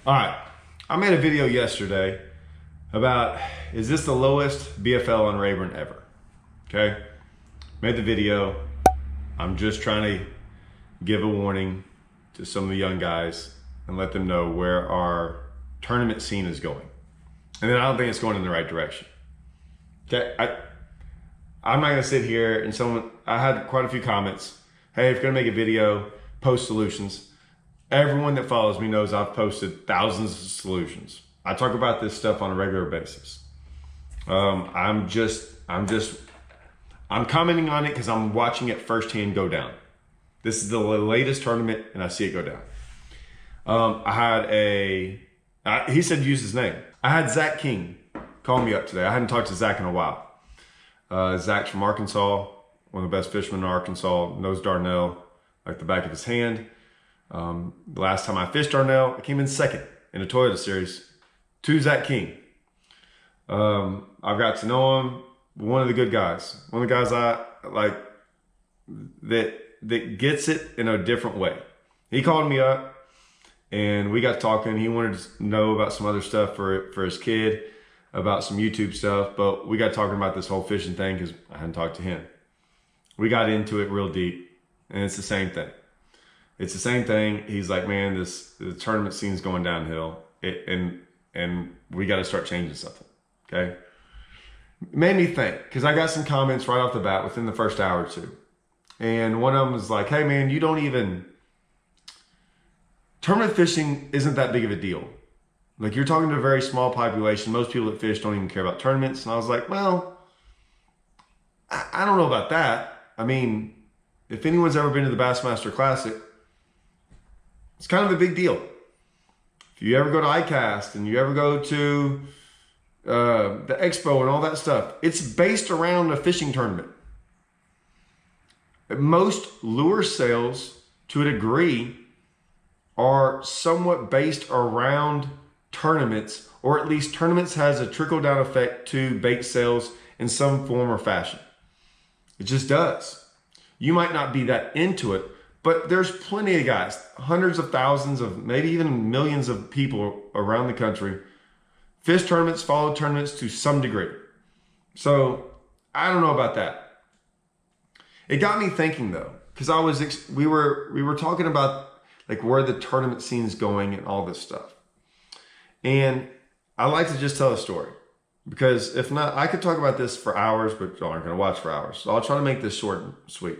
All right, I made a video yesterday about, is this the lowest BFL on Rayburn ever? Okay, made the video. I'm just trying to give a warning to some of the young guys and let them know where our tournament scene is going. And then I don't think it's going in the right direction. Okay, I'm not gonna sit here and I had quite a few comments. Hey, if you're gonna make a video, post solutions. Everyone that follows me knows I've posted thousands of solutions. I talk about this stuff on a regular basis. I'm commenting on it because I'm watching it firsthand go down. This is the latest tournament and I see it go down. He said use his name. I had Zach King call me up today. I hadn't talked to Zach in a while. Zach's from Arkansas, one of the best fishermen in Arkansas, knows Darnell like the back of his hand. The last time I fished Darnell, I came in second in a Toyota Series to Zach King. I've got to know him, one of the good guys. One of the guys I like that gets it in a different way. He called me up and we got talking. He wanted to know about some other stuff for his kid, about some YouTube stuff, but we got talking about this whole fishing thing because I hadn't talked to him. We got into it real deep and it's the same thing. It's the same thing. He's like, man, the tournament scene's going downhill, and we got to start changing something. Okay, it made me think because I got some comments right off the bat within the first hour or two, and one of them was like, hey man, tournament fishing isn't that big of a deal. Like you're talking to a very small population. Most people that fish don't even care about tournaments, and I was like, well, I don't know about that. I mean, if anyone's ever been to the Bassmaster Classic, it's kind of a big deal. If you ever go to ICAST and you ever go to the expo and all that stuff, it's based around a fishing tournament. Most lure sales, to a degree, are somewhat based around tournaments, or at least tournaments has a trickle-down effect to bait sales in some form or fashion. It just does. You might not be that into it, but there's plenty of guys, hundreds of thousands of, maybe even millions of people around the country, fish tournaments, follow tournaments to some degree. So I don't know about that. It got me thinking though, because we were talking about like where the tournament scene's going and all this stuff. And I like to just tell a story because if not, I could talk about this for hours, but y'all aren't going to watch for hours. So I'll try to make this short and sweet.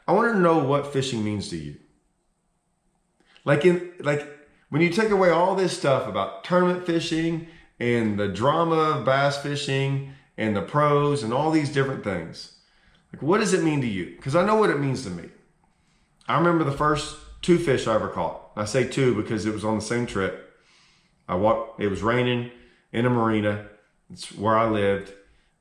I want to know what fishing means to you. Like when you take away all this stuff about tournament fishing and the drama of bass fishing and the pros and all these different things, like what does it mean to you? Because I know what it means to me. I remember the first two fish I ever caught. I say two because it was on the same trip. It was raining in a marina. It's where I lived.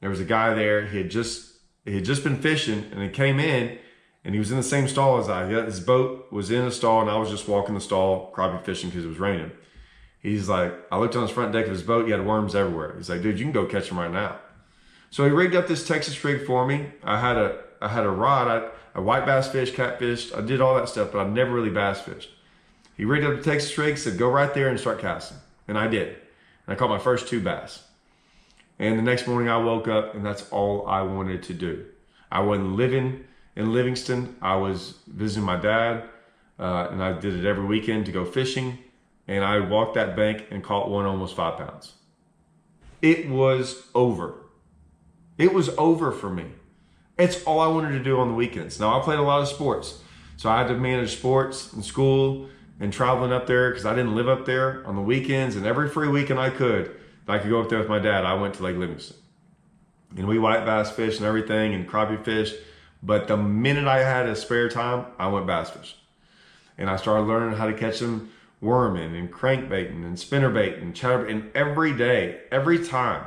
There was a guy there. He had just been fishing and he came in. And he was in the same stall as I. His boat was in a stall and I was just walking the stall, crappie fishing because it was raining. He's like, I looked on his front deck of his boat, he had worms everywhere. He's like, dude, you can go catch them right now. So he rigged up this Texas rig for me. I had a rod, I white bass fished, catfished, I did all that stuff, but I've never really bass fished. He rigged up the Texas rig, said, go right there and start casting. And I did. And I caught my first 2 bass. And the next morning I woke up and that's all I wanted to do. I wasn't living in Livingston. I was visiting my dad, and I did it every weekend to go fishing. And I walked that bank and caught one almost 5 pounds. It was over. It was over for me. It's all I wanted to do on the weekends. Now I played a lot of sports, so I had to manage sports and school and traveling up there because I didn't live up there on the weekends. And every free weekend I could go up there with my dad. I went to Lake Livingston, and we white bass fished and everything and crappie fished. But the minute I had a spare time, I went bass fishing. And I started learning how to catch them worming and crankbaiting and spinnerbait and chatterbait. And every day, every time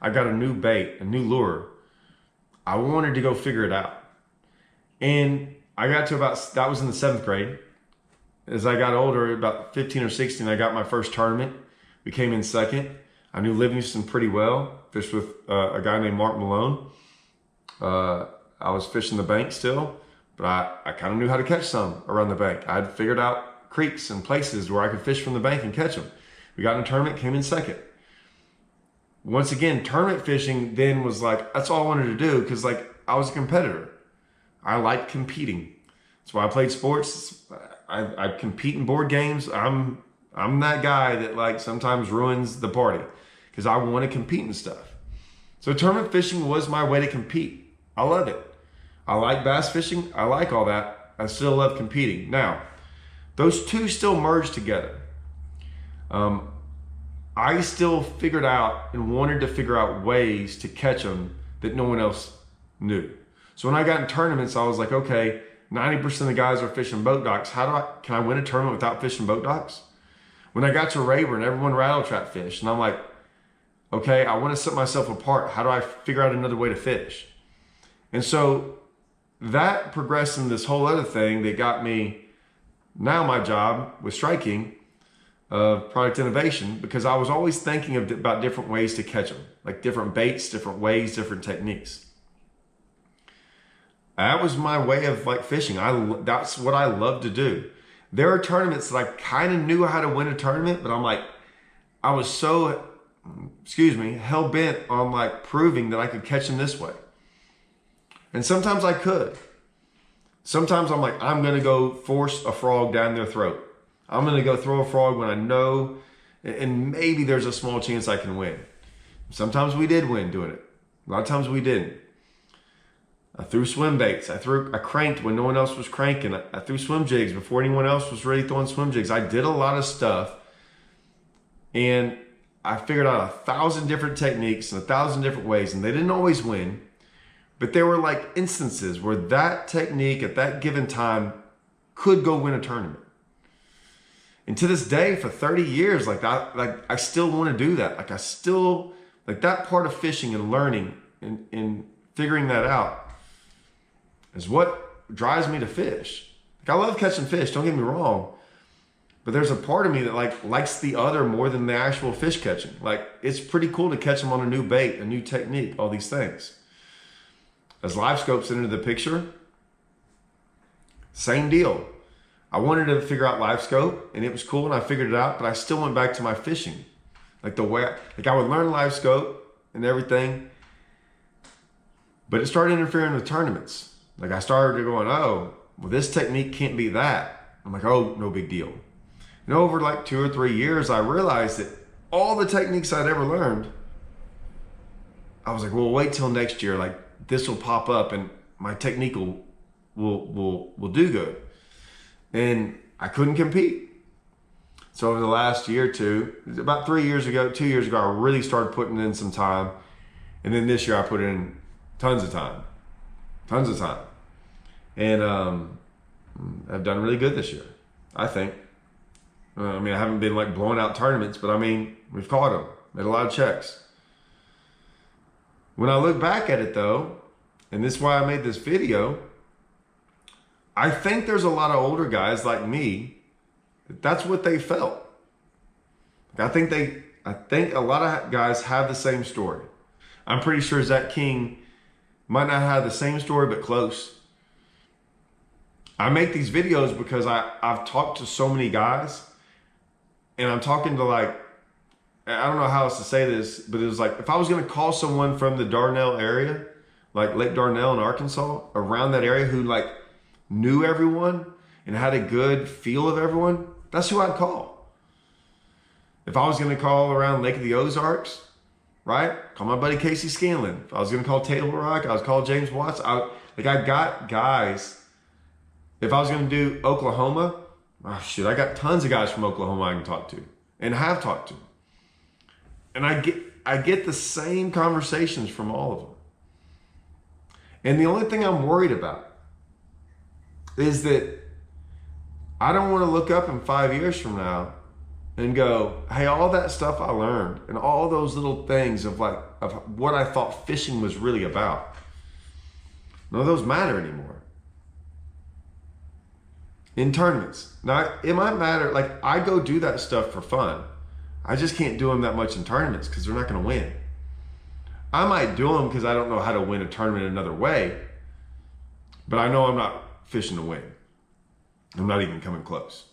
I got a new bait, a new lure, I wanted to go figure it out. And I got to that was in the 7th grade. As I got older, about 15 or 16, I got my first tournament. We came in second. I knew Livingston pretty well. Fished with a guy named Mark Malone. I was fishing the bank still, but I kind of knew how to catch some around the bank. I had figured out creeks and places where I could fish from the bank and catch them. We got in a tournament, came in second. Once again, tournament fishing then was like, that's all I wanted to do because like I was a competitor. I liked competing. That's why I played sports. I compete in board games. I'm that guy that like sometimes ruins the party because I want to compete and stuff. So tournament fishing was my way to compete. I love it. I like bass fishing. I like all that. I still love competing. Now, those two still merge together. I still figured out and wanted to figure out ways to catch them that no one else knew. So when I got in tournaments, I was like, okay, 90% of the guys are fishing boat docks. Can I win a tournament without fishing boat docks? When I got to Rayburn, everyone rattle trap fished. And I'm like, okay, I want to set myself apart. How do I figure out another way to fish? And so that progressed into this whole other thing that got me now my job with Strike King of product innovation, because I was always thinking about different ways to catch them, like different baits, different ways, different techniques. That was my way of like fishing. That's what I love to do. There are tournaments that I kind of knew how to win a tournament, but I'm like, I was so, hell bent on like proving that I could catch them this way. And sometimes I could. Sometimes I'm like, I'm going to go force a frog down their throat. I'm going to go throw a frog when I know, and maybe there's a small chance I can win. Sometimes we did win doing it. A lot of times we didn't. I threw swim baits. I cranked when no one else was cranking. I threw swim jigs before anyone else was really throwing swim jigs. I did a lot of stuff, and I figured out 1,000 different techniques and 1,000 different ways, and they didn't always win, but there were like instances where that technique at that given time could go win a tournament. And to this day, for 30 years, I still want to do that. Like I still, like that part of fishing and learning and figuring that out is what drives me to fish. Like I love catching fish, don't get me wrong. But there's a part of me that like likes the other more than the actual fish catching. Like it's pretty cool to catch them on a new bait, a new technique, all these things. As live scopes enter the picture, same deal. I wanted to figure out live scope and it was cool and I figured it out, but I still went back to my fishing. Like the way, like I would learn live scope and everything, but it started interfering with tournaments. Like I started going, oh, well this technique can't be that. I'm like, oh, no big deal. And over like 2 or 3 years, I realized that all the techniques I'd ever learned, I was like, well, wait till next year. Like this will pop up and my technique will do good. And I couldn't compete. So over the last year or two, about 2 years ago, I really started putting in some time. And then this year I put in tons of time. And I've done really good this year, I think. I mean, I haven't been like blowing out tournaments, but I mean, we've caught them, made a lot of checks. When I look back at it though, and this is why I made this video, I think there's a lot of older guys like me that's what they felt. I think a lot of guys have the same story. I'm pretty sure Zach King might not have the same story, but close. I make these videos because I've talked to so many guys, and I'm talking to like, I don't know how else to say this, but it was like, if I was going to call someone from the Darnell area, like Lake Darnell in Arkansas, around that area who like knew everyone and had a good feel of everyone, that's who I'd call. If I was going to call around Lake of the Ozarks, right? Call my buddy Casey Scanlon. If I was going to call Taylor Rock, I was call James Watts. I got guys. If I was going to do Oklahoma, oh shit, I got tons of guys from Oklahoma I can talk to and have talked to. And I get the same conversations from all of them. And the only thing I'm worried about is that I don't want to look up in 5 years from now and go, hey, all that stuff I learned and all those little things of what I thought fishing was really about, none of those matter anymore. In tournaments. Now, it might matter, like I go do that stuff for fun. I just can't do them that much in tournaments because they're not going to win. I might do them because I don't know how to win a tournament another way, but I know I'm not fishing to win. I'm not even coming close.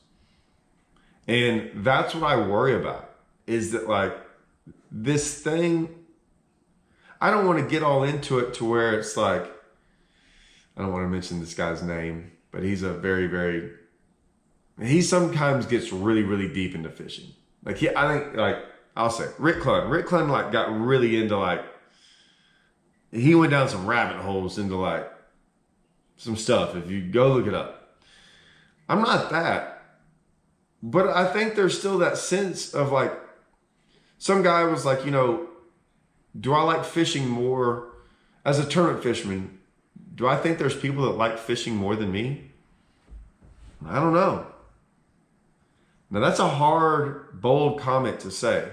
And that's what I worry about, is that like this thing, I don't want to get all into it to where it's like, I don't want to mention this guy's name, but he's a he sometimes gets really, really deep into fishing. Like I think like, I'll say Rick Clunn. Rick Clunn like got really into like, he went down some rabbit holes into like some stuff. If you go look it up, I'm not that, but I think there's still that sense of like, some guy was like, you know, do I like fishing more as a tournament fisherman? Do I think there's people that like fishing more than me? I don't know. Now that's a hard, bold comment to say.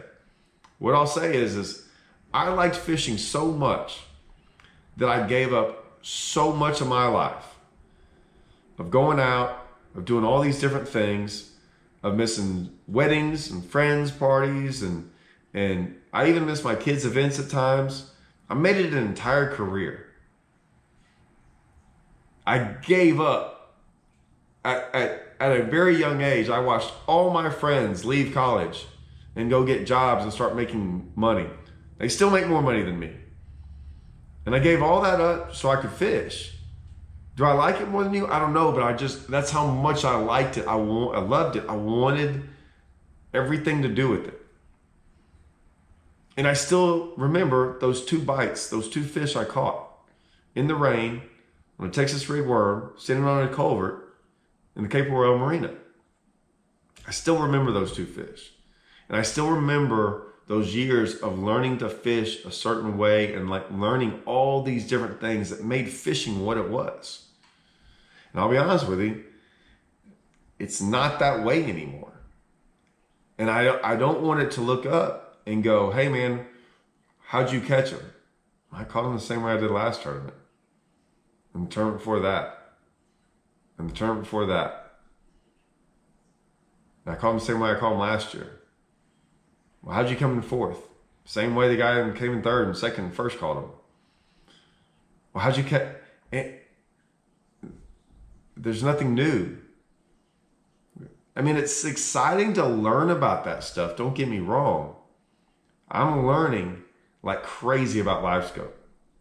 What I'll say is I liked fishing so much that I gave up so much of my life of going out, of doing all these different things, of missing weddings and friends parties, and I even miss my kids' events at times. I made it an entire career. I gave up at a very young age. I watched all my friends leave college and go get jobs and start making money. They still make more money than me. And I gave all that up so I could fish. Do I like it more than you? I don't know, but that's how much I liked it. I loved it. I wanted everything to do with it. And I still remember those 2 bites, those 2 fish I caught in the rain on a Texas rig worm sitting on a culvert in the Cape Royal Marina. I still remember those 2 fish. And I still remember those years of learning to fish a certain way and like learning all these different things that made fishing what it was. And I'll be honest with you, it's not that way anymore. And I don't want it to look up and go, hey man, how'd you catch him? I caught him the same way I did last tournament. And the tournament before that. And the tournament before that. And I caught him the same way I caught him last year. Well, how'd you come in 4th? Same way the guy came in 3rd and 2nd and 1st caught him. Well, how'd you catch? There's nothing new. I mean, it's exciting to learn about that stuff. Don't get me wrong. I'm learning like crazy about LiveScope.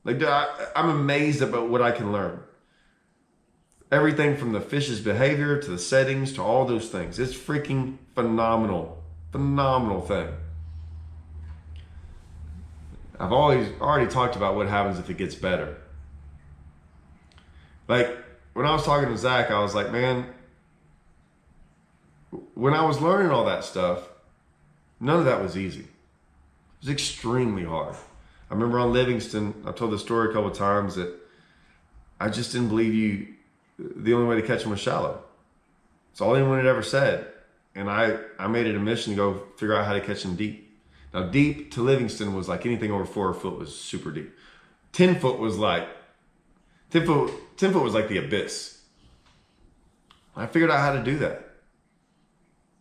Like I'm amazed about what I can learn. Everything from the fish's behavior to the settings to all those things. It's freaking phenomenal. Phenomenal thing. I've already talked about what happens if it gets better. Like when I was talking to Zach, I was like, man, when I was learning all that stuff, none of that was easy. It was extremely hard. I remember on Livingston, I've told this story a couple of times, that I just didn't believe the only way to catch them was shallow. It's all anyone had ever said. And I made it a mission to go figure out how to catch them deep. Now deep to Livingston was like anything over 4 foot was super deep. 10 foot was like, 10 foot was like the abyss. I figured out how to do that.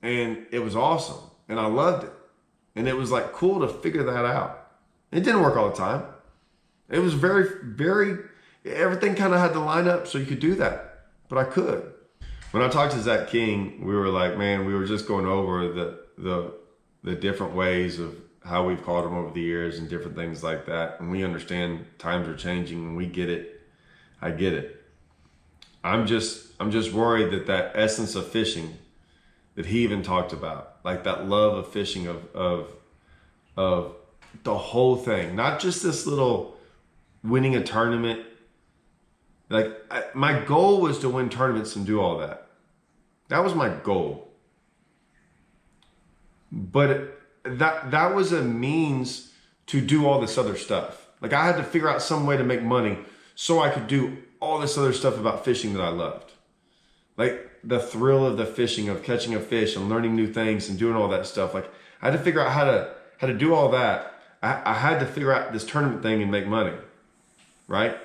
And it was awesome. And I loved it. And it was like cool to figure that out. It didn't work all the time. It was very, very, everything kind of had to line up so you could do that. But I could. When I talked to Zach King, we were like, man, we were just going over the different ways of how we've caught them over the years and different things like that. And we understand times are changing and we get it. I get it. I'm just worried that essence of fishing that he even talked about, like that love of fishing of the whole thing, not just this little winning a tournament. Like my goal was to win tournaments and do all that. That was my goal. But that was a means to do all this other stuff. Like I had to figure out some way to make money so I could do all this other stuff about fishing that I loved. Like the thrill of the fishing, of catching a fish and learning new things and doing all that stuff. Like I had to figure out how to do all that. I had to figure out this tournament thing and make money, right?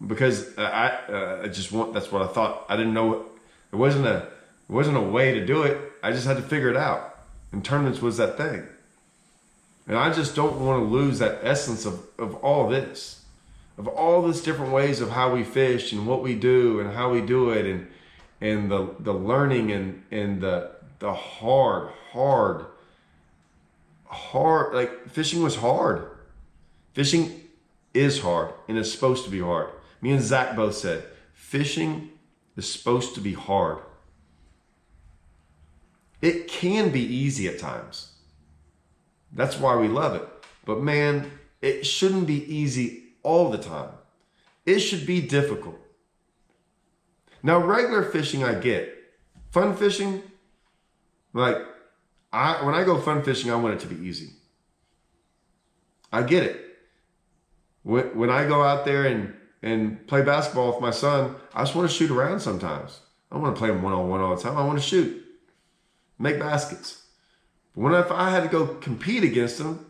Because I just that's what I thought. I didn't know it wasn't a way to do it. I just had to figure it out. And tournaments was that thing. And I just don't want to lose that essence of all this, of all this different ways of how we fish and what we do and how we do it, and the learning and the the hard, like fishing was hard. Fishing is hard and it's supposed to be hard. Me and Zach both said, fishing is supposed to be hard. It can be easy at times. That's why we love it. But man, it shouldn't be easy all the time. It should be difficult. Now, regular fishing, I get. Fun fishing, like, when I go fun fishing, I want it to be easy. I get it. When I go out there and play basketball with my son, I just want to shoot around sometimes. I don't want to play him one-on-one all the time. I want to shoot, make baskets. But if I had to go compete against him,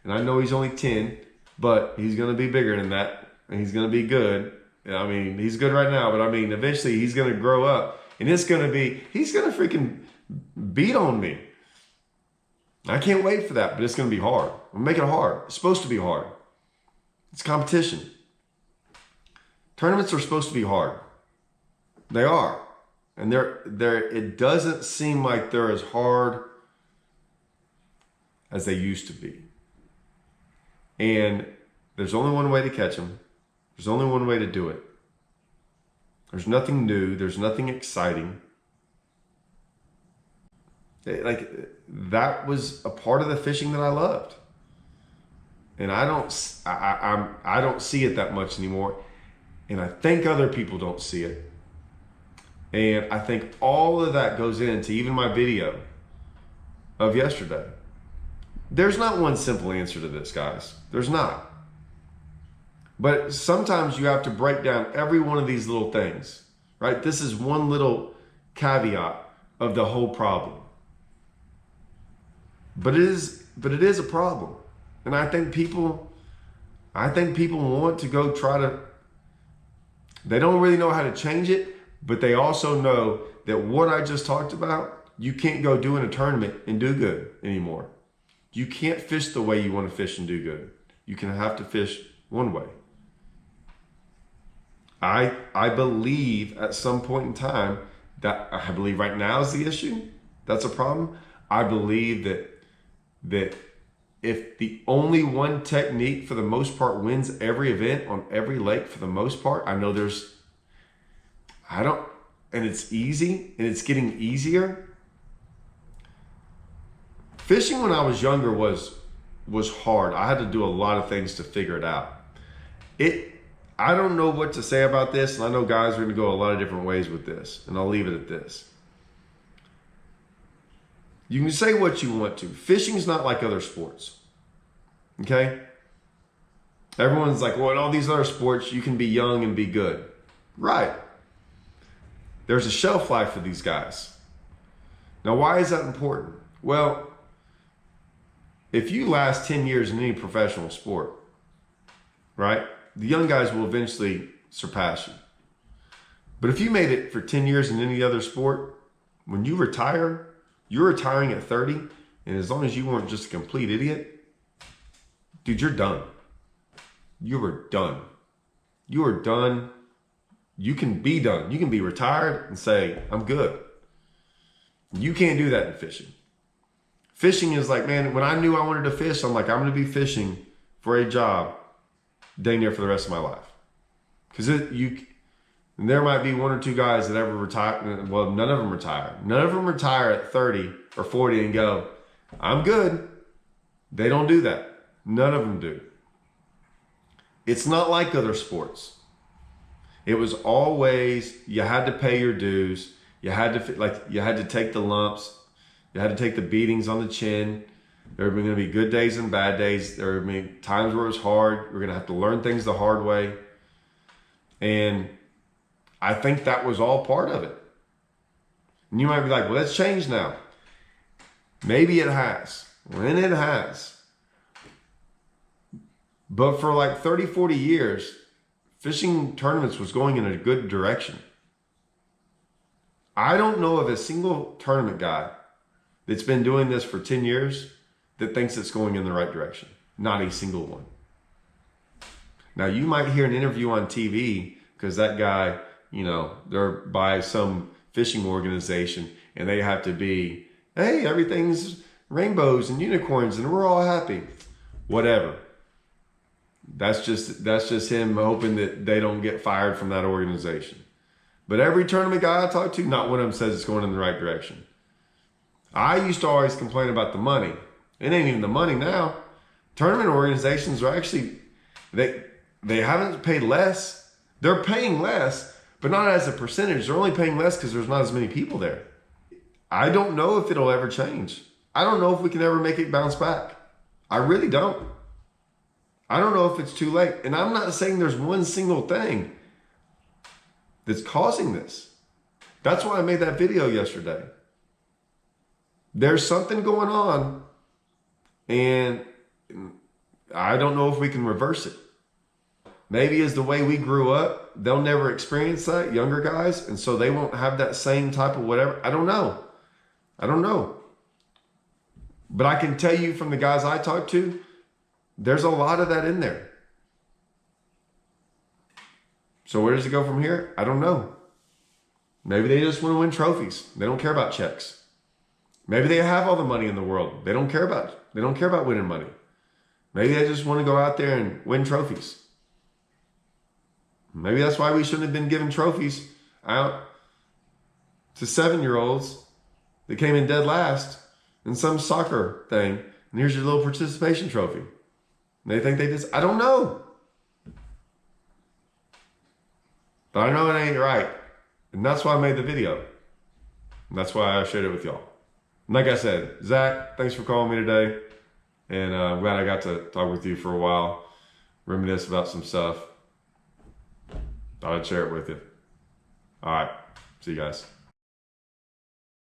and I know he's only 10, but he's going to be bigger than that, and he's going to be good. I mean, he's good right now, but I mean, eventually he's going to grow up, and he's going to freaking beat on me. I can't wait for that, but it's going to be hard. I'm making it hard. It's supposed to be hard. It's competition. Tournaments are supposed to be hard. They are. And it doesn't seem like they're as hard as they used to be. And there's only one way to catch them. There's only one way to do it. There's nothing new. There's nothing exciting. Like, that was a part of the fishing that I loved. And I don't see it that much anymore. And I think other people don't see it. And I think all of that goes into even my video of yesterday. There's not one simple answer to this, guys. There's not. But sometimes you have to break down every one of these little things, right? This is one little caveat of the whole problem. But it is a problem. And I think people want to go they don't really know how to change it, but they also know that what I just talked about, you can't go do in a tournament and do good anymore. You can't fish the way you want to fish and do good. You can have to fish one way. I believe at some point in time I believe right now is the issue. That's a problem. I believe that if the only one technique for the most part wins every event on every lake for the most part, and it's easy and it's getting easier. Fishing when I was younger was hard. I had to do a lot of things to figure it out. I don't know what to say about this, and I know guys are going to go a lot of different ways with this, and I'll leave it at this. You can say what you want to. Fishing is not like other sports, okay? Everyone's like, well, in all these other sports, you can be young and be good. Right. There's a shelf life for these guys. Now, why is that important? Well, if you last 10 years in any professional sport, right, the young guys will eventually surpass you. But if you made it for 10 years in any other sport, when you retire, you're retiring at 30, and as long as you weren't just a complete idiot, dude, you're done. You were done. You are done. You can be done. You can be retired and say, I'm good. You can't do that in fishing. Fishing is like, man, when I knew I wanted to fish, I'm like, I'm going to be fishing for a job dang near for the rest of my life. Because there might be one or two guys that ever retire. Well, none of them retire. None of them retire at 30 or 40 and go, I'm good. They don't do that. None of them do. It's not like other sports. It was always, you had to pay your dues. You had to take the lumps. You had to take the beatings on the chin. There were going to be good days and bad days. There were going to be times where it was hard. We're going to have to learn things the hard way. And I think that was all part of it. And you might be like, well, that's changed now. Maybe it has. And it has. But for like 30, 40 years, fishing tournaments was going in a good direction. I don't know of a single tournament guy that's been doing this for 10 years that thinks it's going in the right direction. Not a single one. Now, you might hear an interview on TV because that guy, they're by some fishing organization and they have to be, hey, everything's rainbows and unicorns and we're all happy. Whatever. That's just him hoping that they don't get fired from that organization. But every tournament guy I talk to, not one of them says it's going in the right direction. I used to always complain about the money. It ain't even the money now. Tournament organizations are actually, they haven't paid less. They're paying less, but not as a percentage. They're only paying less because there's not as many people there. I don't know if it'll ever change. I don't know if we can ever make it bounce back. I really don't. I don't know if it's too late. And I'm not saying there's one single thing that's causing this. That's why I made that video yesterday. There's something going on, and I don't know if we can reverse it. Maybe as the way we grew up, they'll never experience that, younger guys, and so they won't have that same type of whatever. I don't know. But I can tell you from the guys I talk to, there's a lot of that in there. So where does it go from here? I don't know. Maybe they just want to win trophies. They don't care about checks. Maybe they have all the money in the world. They don't care about winning money. Maybe they just want to go out there and win trophies. Maybe that's why we shouldn't have been giving trophies out to 7-year-olds that came in dead last in some soccer thing. And here's your little participation trophy. And they think they just, I don't know. But I know it ain't right. And that's why I made the video. And that's why I shared it with y'all. And like I said, Zach, thanks for calling me today. And I'm glad I got to talk with you for a while, reminisce about some stuff. Thought I'd share it with you. All right. See you guys.